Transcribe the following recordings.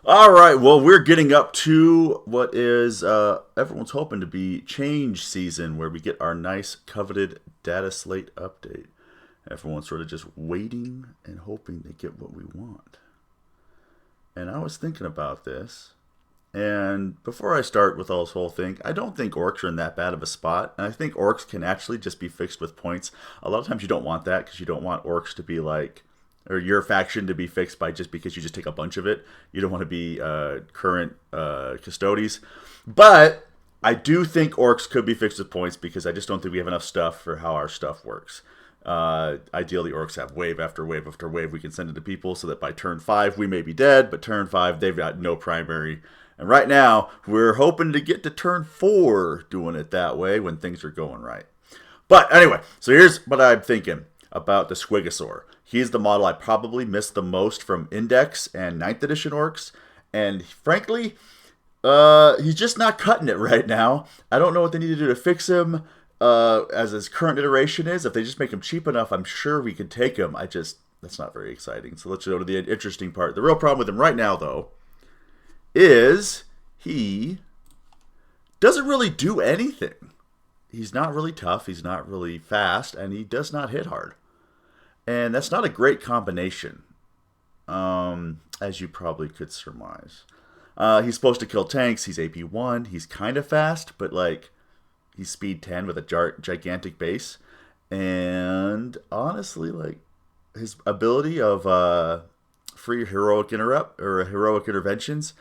All right, well, we're getting up to what is everyone's hoping to be change season, where we get our nice coveted data slate update. Everyone's sort of just waiting and hoping to get what we want. And I was thinking about this, and before I start with all this whole thing, I don't think orcs are in that bad of a spot, and I think orcs can actually just be fixed with points. A lot of times you don't want that because you don't want orcs to be like, or your faction to be fixed by just because you just take a bunch of it. You don't want to be current custodies. But I do think orcs could be fixed with points because I just don't think we have enough stuff for how our stuff works. Ideally, orcs have wave after wave after wave we can send it to people so that by turn 5 we may be dead, but turn 5 they've got no primary. And right now, we're hoping to get to turn 4 doing it that way when things are going right. But anyway, so here's what I'm thinking about the Squigosaur. He's the model I probably missed the most from Index and 9th edition orcs. And frankly, he's just not cutting it right now. I don't know what they need to do to fix him as his current iteration is. If they just make him cheap enough, I'm sure we could take him. That's not very exciting. So let's go to the interesting part. The real problem with him right now, though, is he doesn't really do anything. He's not really tough, he's not really fast, and he does not hit hard. And that's not a great combination, as you probably could surmise. He's supposed to kill tanks. He's AP 1. He's kind of fast, but like he's speed 10 with a gigantic base. And honestly, like his ability of free heroic interrupt or heroic interventions,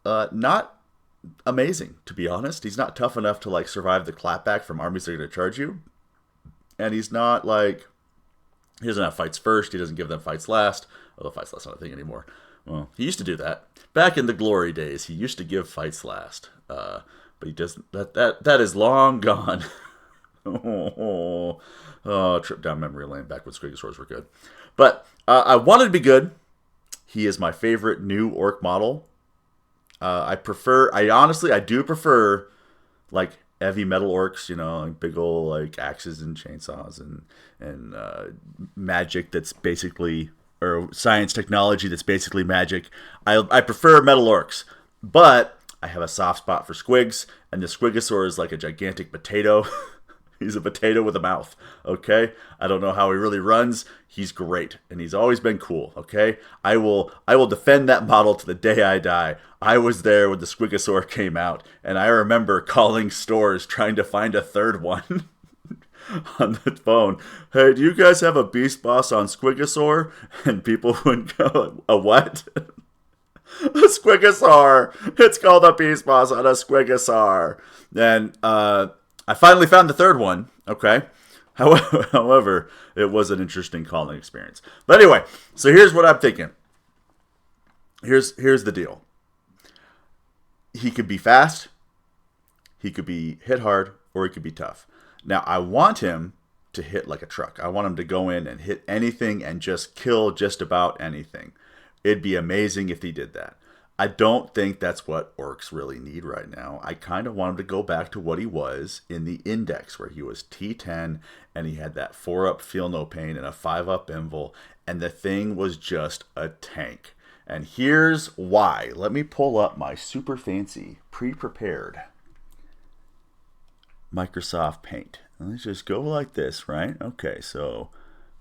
not amazing, to be honest. He's not tough enough to like survive the clapback from armies that are going to charge you. And he's not like, he doesn't have fights first. He doesn't give them fights last. Although fights last not a thing anymore. Well, he used to do that back in the glory days. He used to give fights last, but he doesn't. That is long gone. Trip down memory lane back when Squigosaurs were good. But I wanted to be good. He is my favorite new orc model. I do prefer like heavy metal orcs, like big old like axes and chainsaws and magic that's basically, or science technology that's basically magic. I prefer metal orcs, but I have a soft spot for squigs, and the Squigosaur is like a gigantic potato. He's a potato with a mouth, okay? I don't know how he really runs. He's great, and he's always been cool, okay? I will defend that model to the day I die. I was there when the Squigosaur came out, and I remember calling stores trying to find a third one on the phone. Hey, do you guys have a Beastboss on Squigosaur? And people would go, a what? A Squigosaur! It's called a Beastboss on a Squigosaur. And, I finally found the third one, okay? However, it was an interesting calling experience. But anyway, so here's what I'm thinking. Here's the deal. He could be fast, he could be hit hard, or he could be tough. Now, I want him to hit like a truck. I want him to go in and hit anything and just kill just about anything. It'd be amazing if he did that. I don't think that's what orcs really need right now. I kind of want him to go back to what he was in the Index, where he was T10 and he had that 4-up Feel No Pain and a 5-up Invul, and the thing was just a tank. And here's why. Let me pull up my super fancy, pre-prepared Microsoft Paint. And let's just go like this, right? Okay, so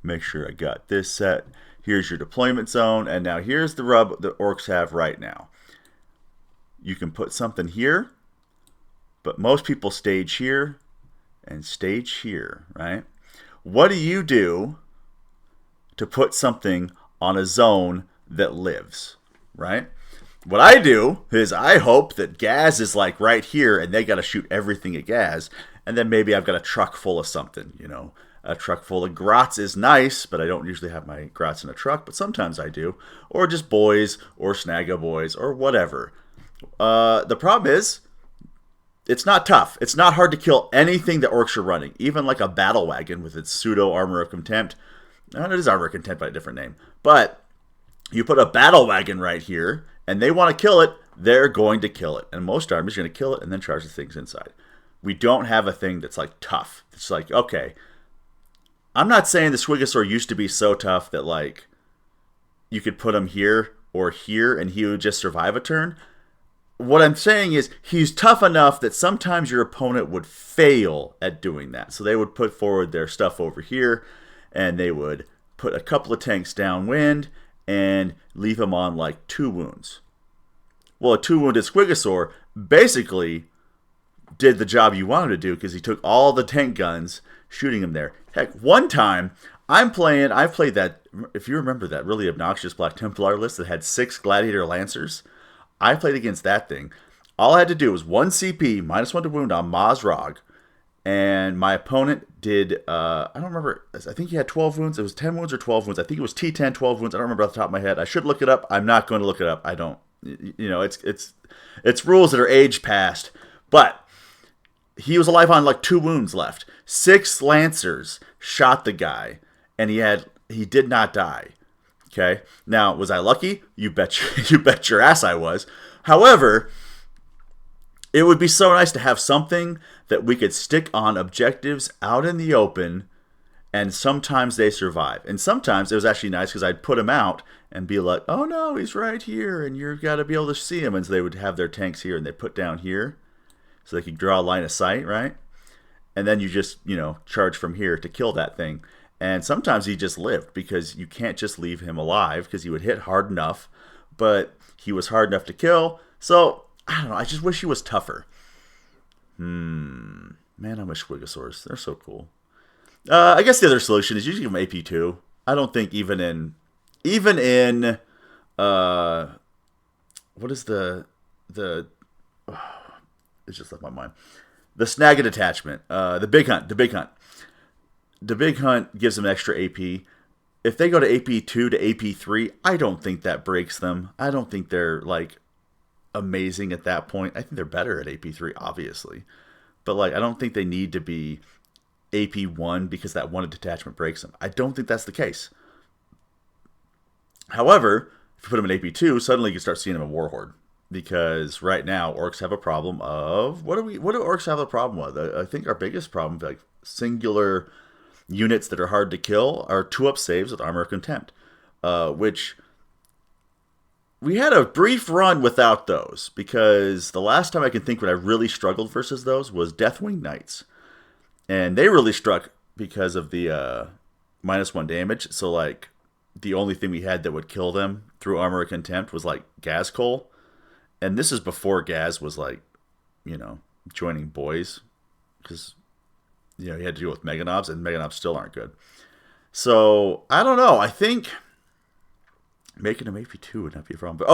make sure I got this set. Here's your deployment zone, and now here's the rub that orcs have right now. You can put something here, but most people stage here and stage here, right? What do you do to put something on a zone that lives, right? What I do is I hope that Gaz is like right here, and they got to shoot everything at Gaz, and then maybe I've got a truck full of something, A truck full of grots is nice, but I don't usually have my grots in a truck, but sometimes I do. Or just boys, or snagga boys, or whatever. The problem is, it's not tough. It's not hard to kill anything that orcs are running. Even like a battle wagon with its pseudo armor of contempt. It is armor of contempt by a different name. But you put a battle wagon right here, and they want to kill it, they're going to kill it. And most armies are going to kill it and then charge the things inside. We don't have a thing that's like tough. It's like, okay, I'm not saying the Squigosaur used to be so tough that like you could put him here or here, and he would just survive a turn. What I'm saying is he's tough enough that sometimes your opponent would fail at doing that. So they would put forward their stuff over here, and they would put a couple of tanks downwind and leave him on like 2 wounds. Well, a 2-wounded Squigosaur basically did the job you wanted to do because he took all the tank guns shooting him there. Heck, one time I played that, if you remember that really obnoxious Black Templar list that had 6 Gladiator Lancers. I played against that thing. All I had to do was 1 CP, -1 to wound on Mazrog, and my opponent did, I don't remember, I think he had 12 wounds. It was 10 wounds or 12 wounds. I think it was T10, 12 wounds. I don't remember off the top of my head. I should look it up. I'm not going to look it up. I don't. You know, it's rules that are age past. But he was alive on like 2 wounds left. 6 Lancers shot the guy, and he did not die. Okay. Now, was I lucky? You bet your ass I was. However, it would be so nice to have something that we could stick on objectives out in the open, and sometimes they survive. And sometimes it was actually nice because I'd put him out and be like, oh no, he's right here, and you've got to be able to see him. And so they would have their tanks here, and they put down here so they could draw a line of sight, right? And then you just, charge from here to kill that thing. And sometimes he just lived because you can't just leave him alive because he would hit hard enough, but he was hard enough to kill. So, I don't know. I just wish he was tougher. Man, I miss Squigosaurs. They're so cool. I guess the other solution is usually give him AP2. I don't think even in what is the it's just left my mind. The snag and attachment. The big hunt. The big hunt gives them extra AP. If they go to AP2 to AP3, I don't think that breaks them. I don't think they're like amazing at that point. I think they're better at AP3, obviously. But like, I don't think they need to be AP1 because that one detachment breaks them. I don't think that's the case. However, if you put them in AP2, suddenly you can start seeing them in Warhorde. Because right now, orcs have a problem of... What do orcs have a problem with? I think our biggest problem, like singular units that are hard to kill, are 2-up saves with Armor of Contempt. Which... we had a brief run without those, because the last time I can think when I really struggled versus those was Deathwing Knights. And they really struck because of the -1 damage. So, like, the only thing we had that would kill them through Armor of Contempt was, like, Gas Coal. And this is before Gaz was, like, joining boys. Because, he had to deal with Meganobs, and Meganobs still aren't good. So, I don't know. I think... making him AP2 would not be a problem. But,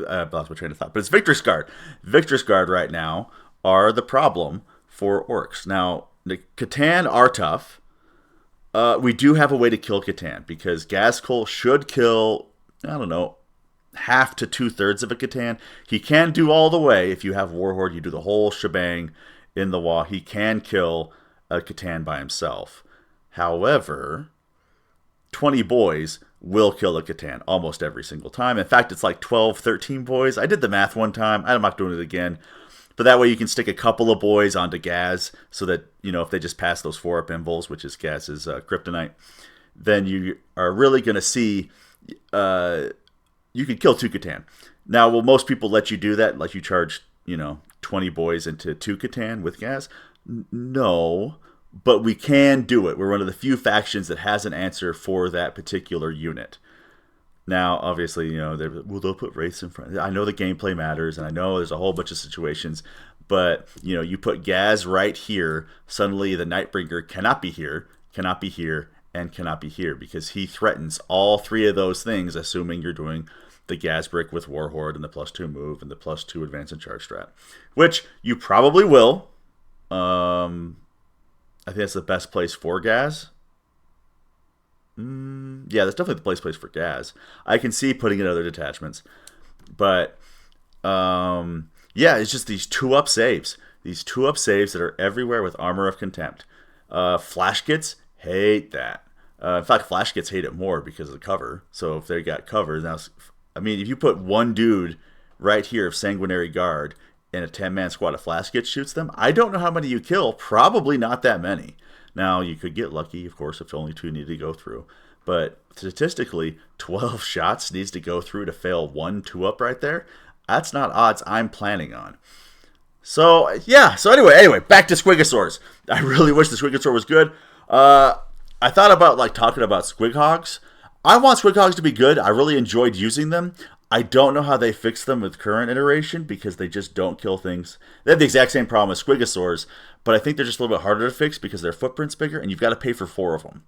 I lost my train of thought. But it's Victor's Guard. Victor's Guard right now are the problem for orcs. Now, the Catan are tough. We do have a way to kill Catan because Gascol should kill, I don't know, half to 2/3 of a Catan. He can do all the way. If you have Warhorde, you do the whole shebang in the wall. He can kill a Catan by himself. However, 20 boys will kill a Catan almost every single time. In fact, it's like 12, 13 boys. I did the math one time. I'm not doing it again. But that way you can stick a couple of boys onto Gaz so that, if they just pass those 4-up invulns, which is Gaz's kryptonite, then you are really going to see you can kill 2 Catan. Now, will most people let you do that? Like you charge, 20 boys into 2 Catan with Gaz? No. But we can do it. We're one of the few factions that has an answer for that particular unit. Now, obviously, they'll put Wraiths in front. I know the gameplay matters, and I know there's a whole bunch of situations. But, you put Gaz right here, suddenly the Nightbringer cannot be here, and cannot be here. Because he threatens all 3 of those things, assuming you're doing the Gaz brick with Warhorde and the +2 move and the +2 advance and charge strat. Which you probably will. I think that's the best place for Gaz. Yeah, that's definitely the place for Gaz. I can see putting in other detachments. But, yeah, it's just these 2-up saves. These 2-up saves that are everywhere with Armor of Contempt. Flash Kits hate that. In fact, Flash Kits hate it more because of the cover. So if they got cover, now, if you put one dude right here of Sanguinary Guard and a 10-man squad of Flash Kits shoots them, I don't know how many you kill. Probably not that many. Now, you could get lucky, of course, if only 2 need to go through. but statistically, 12 shots needs to go through to fail 1 2-up right there. That's not odds I'm planning on. So, yeah. So, anyway, back to Squigosaurs. I really wish the Squigosaur was good. I thought about, like, talking about Squighogs. I want Squighogs to be good. I really enjoyed using them. I don't know how they fix them with current iteration because they just don't kill things. They have the exact same problem as Squigosaurs, but I think they're just a little bit harder to fix because their footprint's bigger, and you've got to pay for 4 of them.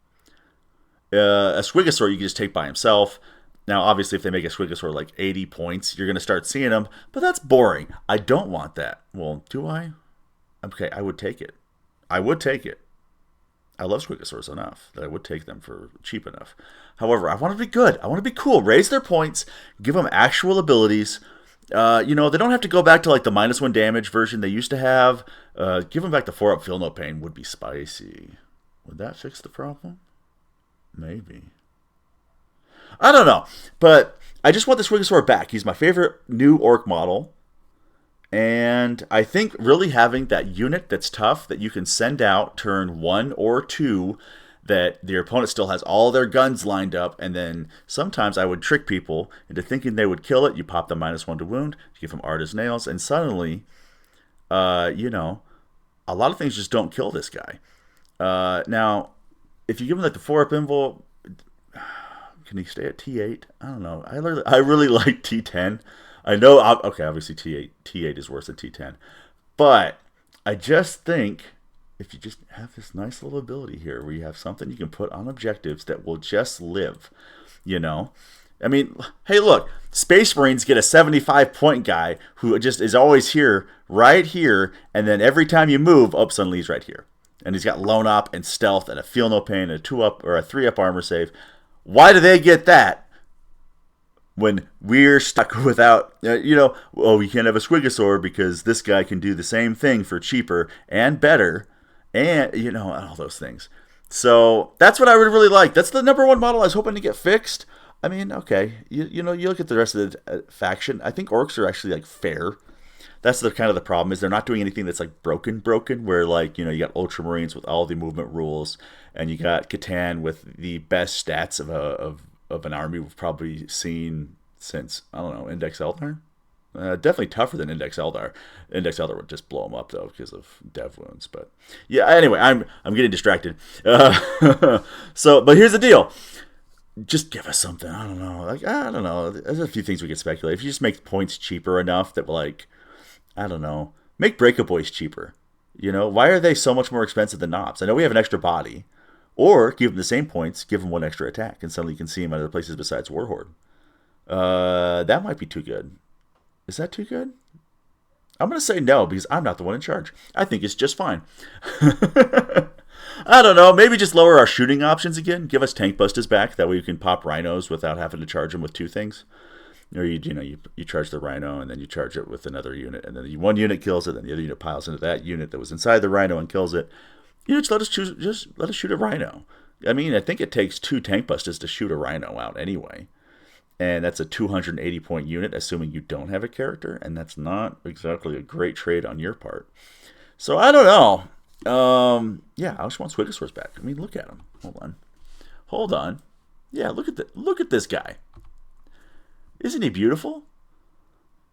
A Squigosaur you can just take by himself. Now, obviously, if they make a Squigosaur like 80 points, you're going to start seeing them, but that's boring. I don't want that. Well, do I? Okay, I would take it. I would take it. I love Squigosaurs enough that I would take them for cheap enough. However, I want to be good. I want to be cool. Raise their points. Give them actual abilities. They don't have to go back to like the -1 damage version they used to have. Give them back the 4-up feel no pain would be spicy. Would that fix the problem? Maybe. I don't know. But I just want the Squigosaur back. He's my favorite new orc model. And I think really having that unit that's tough that you can send out turn 1 or 2, that your opponent still has all their guns lined up, and then sometimes I would trick people into thinking they would kill it. You pop the -1 to wound, you give them Artist Nails, and suddenly, a lot of things just don't kill this guy. Now, if you give him like the 4-up invul, can he stay at T8? I don't know. I really like T10. I know, okay, obviously T8 is worse than T10. But I just think if you just have this nice little ability here where you have something you can put on objectives that will just live, I mean, hey, look, Space Marines get a 75-point guy who just is always here, right here, and then every time you move, suddenly he's right here. And he's got Lone Op and Stealth and a Feel No Pain and a 2-up or a 3-up armor save. Why do they get that? When we're stuck without, we can't have a Squigosaur because this guy can do the same thing for cheaper and better, and, all those things. So that's what I would really like. That's the #1 model I was hoping to get fixed. I mean, okay, you look at the rest of the faction. I think orcs are actually, like, fair. That's the kind of the problem, is they're not doing anything that's, like, broken, where, like, you got Ultramarines with all the movement rules, and you got Catan with the best stats of an army we've probably seen since, I don't know, Index Eldar. Definitely tougher than Index Eldar. Index Eldar would just blow them up, though, because of dev wounds. But yeah, anyway, I'm getting distracted. But here's the deal. Just give us something. I don't know. I don't know. There's a few things we could speculate. If you just make points cheaper enough that, like, I don't know, make Breaka Boys cheaper. Why are they so much more expensive than Knobs? I know we have an extra body. Or give them the same points, give them 1 extra attack, and suddenly you can see him at other places besides Warhorde. That might be too good. Is that too good? I'm going to say no, because I'm not the one in charge. I think it's just fine. I don't know. Maybe just lower our shooting options again. Give us Tank Busters back. That way you can pop rhinos without having to charge them with 2 things. Or you charge the rhino, and then you charge it with another unit, and then one unit kills it, and the other unit piles into that unit that was inside the rhino and kills it. Just let us shoot a rhino. I mean, I think it takes 2 Tank Busters to shoot a rhino out anyway. And that's a 280-point unit, assuming you don't have a character. And that's not exactly a great trade on your part. So, I don't know. Yeah, I just want Squigosaurs back. I mean, look at him. Hold on. Yeah, look at this guy. Isn't he beautiful?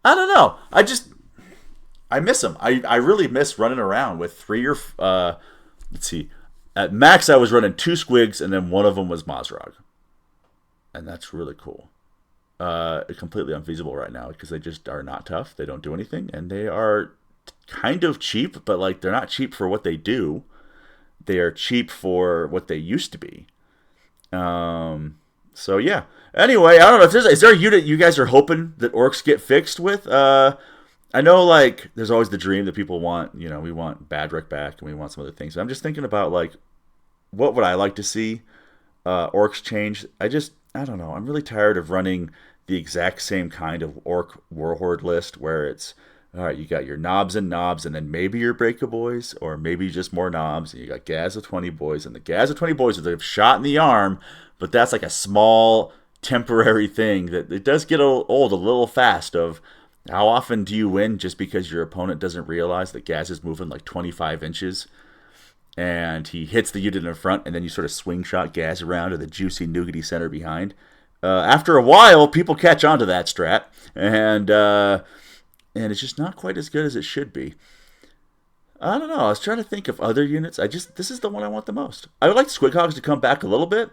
I don't know. I miss him. I really miss running around with 3 or... let's see. At max, I was running 2 Squigs, and then one of them was Mazrog. And that's really cool. Completely unfeasible right now because they just are not tough. They don't do anything, and they are kind of cheap, but like they're not cheap for what they do. They are cheap for what they used to be. So yeah. Anyway, I don't know. Is there a unit you guys are hoping that orcs get fixed with? I know, like, there's always the dream that people want, we want Badrick back and we want some other things. I'm just thinking about, like, what would I like to see orcs change? I don't know. I'm really tired of running the exact same kind of orc warhorde list where it's, all right, you got your knobs, and then maybe your Breaka Boys, or maybe just more knobs, and you got Gaz of 20 Boys, and the Gaz of 20 Boys with a shot in the arm, but that's like a small temporary thing that it does get old a little fast of, how often do you win just because your opponent doesn't realize that Gaz is moving like 25 inches? and he hits the unit in front, and then you sort of swing shot gas around to the juicy nougaty center behind. After a while, people catch on to that strat, and it's just not quite as good as it should be. I don't know. I was trying to think of other units. This is the one I want the most. I would like Squighogs to come back a little bit.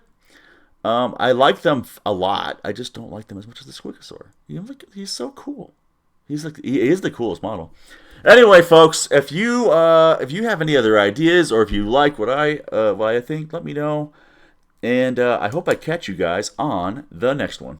I like them a lot. I just don't like them as much as the Squigosaur. He's so cool. He is the coolest model. Anyway, folks, if you have any other ideas or if you like what I think, let me know. And I hope I catch you guys on the next one.